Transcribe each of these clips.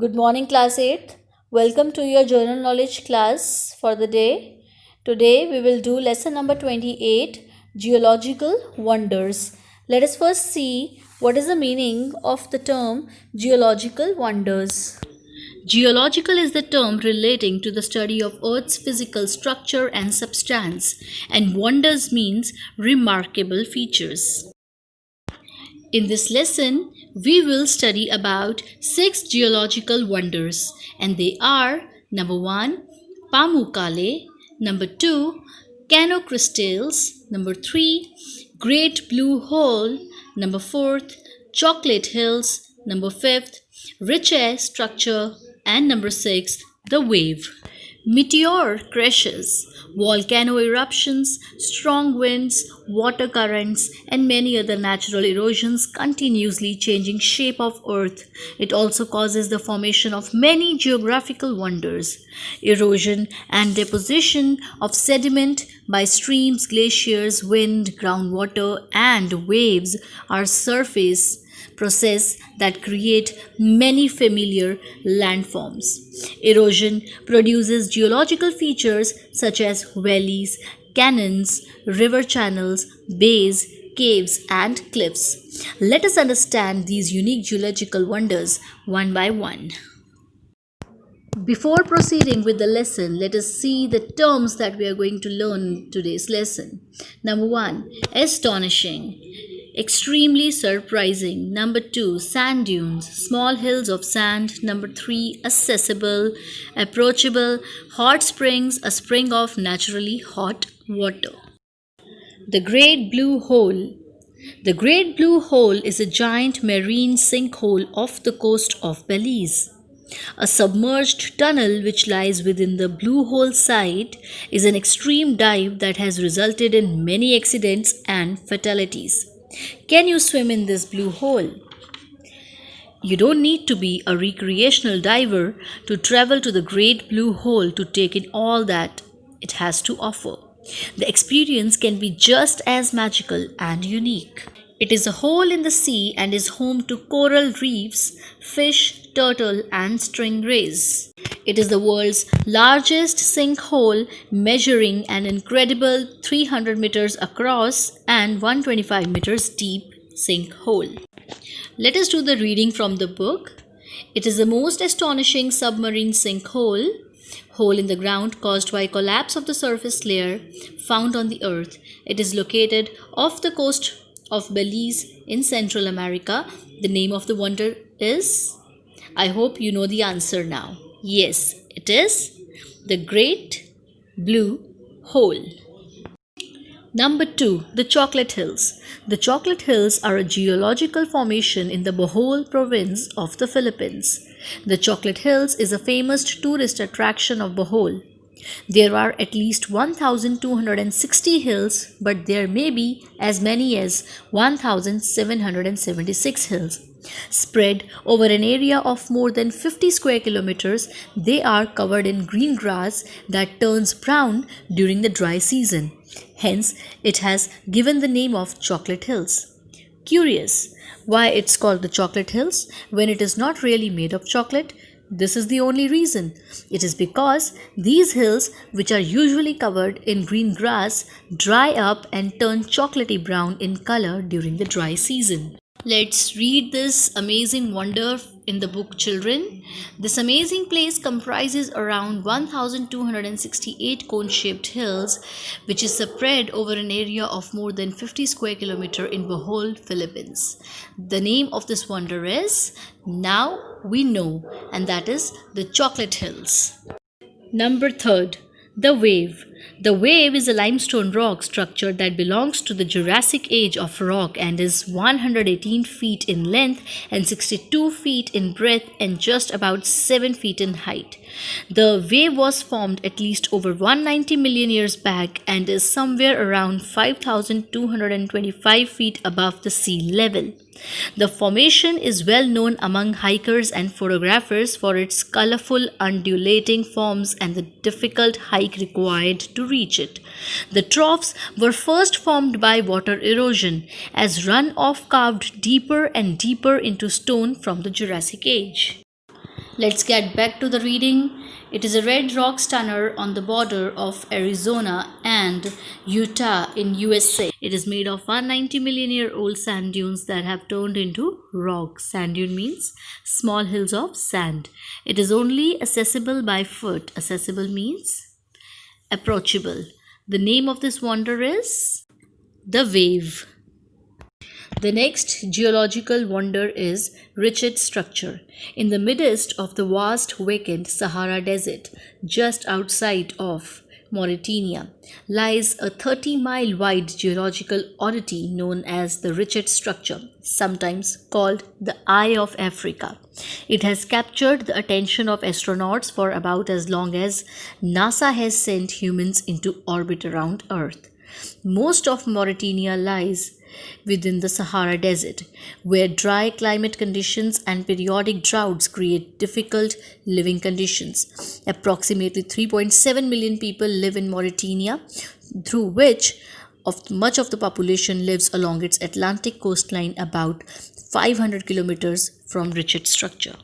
Good morning, class 8th. Welcome to your general knowledge class for the day. Today we will do lesson number 28, Geological Wonders. Let us first see what is the meaning of the term geological wonders. Geological is the term relating to the study of Earth's physical structure and substance, and wonders means remarkable features. In this lesson, we will study about 6 geological wonders, and they are number 1, Pamukkale, number 2, Cano crystals, number 3, Great Blue Hole, number 4, Chocolate Hills, number 5, Riche structure, and number 6, the wave. Meteor crashes, volcano eruptions, strong winds, water currents, and many other natural erosions continuously changing shape of Earth. It also causes the formation of many geographical wonders. Erosion and deposition of sediment by streams, glaciers, wind, groundwater, and waves are surface process that create many familiar landforms. Erosion produces geological features such as valleys, canyons, river channels, bays, caves, and cliffs. Let us understand these unique geological wonders one by one. Before proceeding with the lesson, let us see the terms that we are going to learn in today's lesson. Number 1, astonishing. Extremely surprising. Number 2, sand dunes, small hills of sand. Number 3, accessible, approachable, hot springs, a spring of naturally hot water. The Great Blue Hole. The Great Blue Hole is a giant marine sinkhole off the coast of Belize. A submerged tunnel which lies within the Blue Hole site is an extreme dive that has resulted in many accidents and fatalities. Can you swim in this blue hole? You don't need to be a recreational diver to travel to the Great Blue Hole to take in all that it has to offer. The experience can be just as magical and unique. It is a hole in the sea and is home to coral reefs, fish, turtle, and stingrays. It is the world's largest sinkhole, measuring an incredible 300 meters across and 125 meters deep sinkhole. Let us do the reading from the book. It is the most astonishing submarine sinkhole, hole in the ground caused by collapse of the surface layer found on the earth. It is located off the coast of Belize in Central America. The name of the wonder is? I hope you know the answer now. Yes, it is the Great Blue Hole. Number 2, the Chocolate Hills. The Chocolate Hills are a geological formation in the Bohol province of the Philippines. The Chocolate Hills is a famous tourist attraction of Bohol. There are at least 1,260 hills, but there may be as many as 1,776 hills. Spread over an area of more than 50 square kilometers, they are covered in green grass that turns brown during the dry season. Hence, it has given the name of Chocolate Hills. Curious, why it's called the Chocolate Hills when it is not really made of chocolate? This is the only reason. It is because these hills, which are usually covered in green grass, dry up and turn chocolatey brown in color during the dry season. Let's read this amazing wonder in the book, children. This amazing place comprises around 1,268 cone-shaped hills, which is spread over an area of more than 50 square kilometers in Bohol, Philippines. The name of this wonder is Now We Know, and that is the Chocolate Hills. Number 3, the wave. The wave is a limestone rock structure that belongs to the Jurassic age of rock and is 118 feet in length and 62 feet in breadth and just about 7 feet in height. The wave was formed at least over 190 million years back and is somewhere around 5,225 feet above the sea level. The formation is well known among hikers and photographers for its colorful undulating forms and the difficult hike required to reach it. The troughs were first formed by water erosion as runoff carved deeper and deeper into stone from the Jurassic age. Let's get back to the reading. It is a red rock stunner on the border of Arizona and Utah in USA. It is made of 190 million year old sand dunes that have turned into rock. Sand dune means small hills of sand. It is only accessible by foot. Accessible means approachable. The name of this wonder is the Wave. The next geological wonder is Richet structure. In the midst of the vast vacant Sahara Desert, just outside of Mauritania, lies a 30-mile wide geological oddity known as the Richet structure, sometimes called the Eye of Africa. It has captured the attention of astronauts for about as long as NASA has sent humans into orbit around Earth. Most of Mauritania lies within the Sahara Desert, where dry climate conditions and periodic droughts create difficult living conditions. Approximately 3.7 million people live in Mauritania, through which much of the population lives along its Atlantic coastline about 500 kilometers from Richet structure.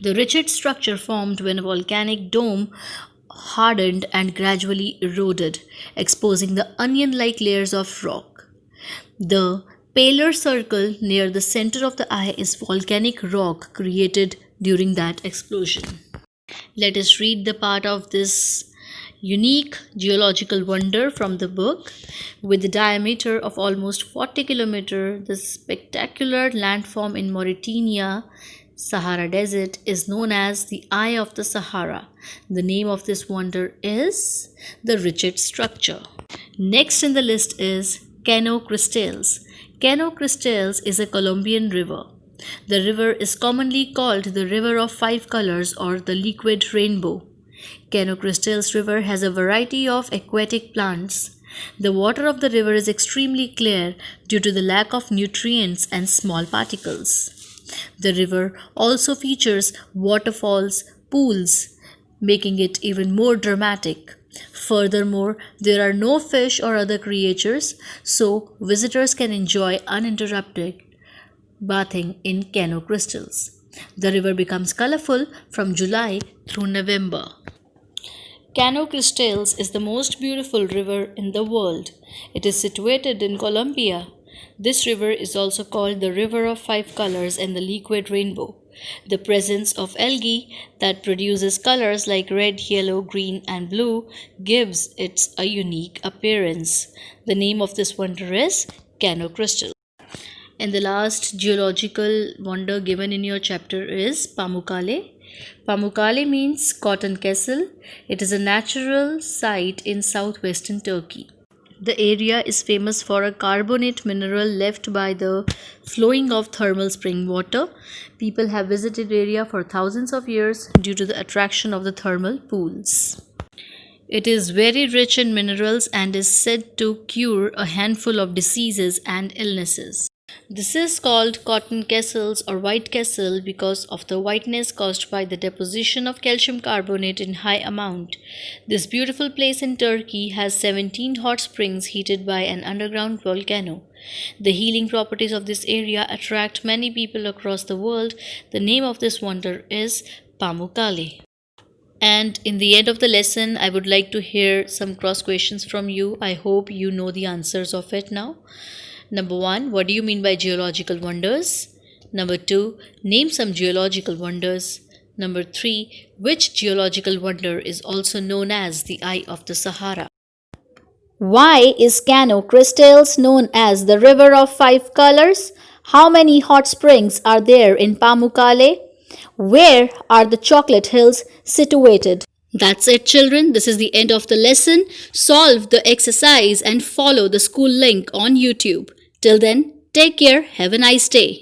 The Richet structure formed when a volcanic dome hardened and gradually eroded, exposing the onion-like layers of rock. The paler circle near the center of the eye is volcanic rock created during that explosion. Let us read the part of this unique geological wonder from the book. With a diameter of almost 40 kilometers, the spectacular landform in Mauritania Sahara Desert is known as the Eye of the Sahara. The name of this wonder is the Richet structure. Next in the list is Cano Cristales. Cano Cristales is a Colombian river. The river is commonly called the River of Five Colors or the Liquid Rainbow. Cano Cristales River has a variety of aquatic plants. The water of the river is extremely clear due to the lack of nutrients and small particles. The river also features waterfalls, pools, making it even more dramatic. Furthermore, there are no fish or other creatures, so visitors can enjoy uninterrupted bathing in Cano Cristales. The river becomes colorful from July through November. Cano Cristales is the most beautiful river in the world. It is situated in Colombia. This river is also called the River of Five Colors and the Liquid Rainbow. The presence of algae that produces colors like red, yellow, green, and blue gives it a unique appearance. The name of this wonder is Cano Cristales. And the last geological wonder given in your chapter is Pamukkale. Pamukkale means cotton castle. It is a natural site in southwestern Turkey. The area is famous for a carbonate mineral left by the flowing of thermal spring water. People have visited the area for thousands of years due to the attraction of the thermal pools. It is very rich in minerals and is said to cure a handful of diseases and illnesses. This is called cotton castles or white castle because of the whiteness caused by the deposition of calcium carbonate in high amount. This beautiful place in Turkey has 17 hot springs heated by an underground volcano. The healing properties of this area attract many people across the world. The name of this wonder is Pamukkale. And in the end of the lesson, I would like to hear some cross questions from you. I hope you know the answers of it now. Number 1, what do you mean by geological wonders? Number 2, name some geological wonders. Number 3, which geological wonder is also known as the Eye of the Sahara? Why is Cano Cristales known as the River of Five Colors? How many hot springs are there in Pamukkale? Where are the chocolate hills situated? That's it, children. This is the end of the lesson. Solve the exercise and follow the school link on YouTube. Till then, take care. Have a nice day.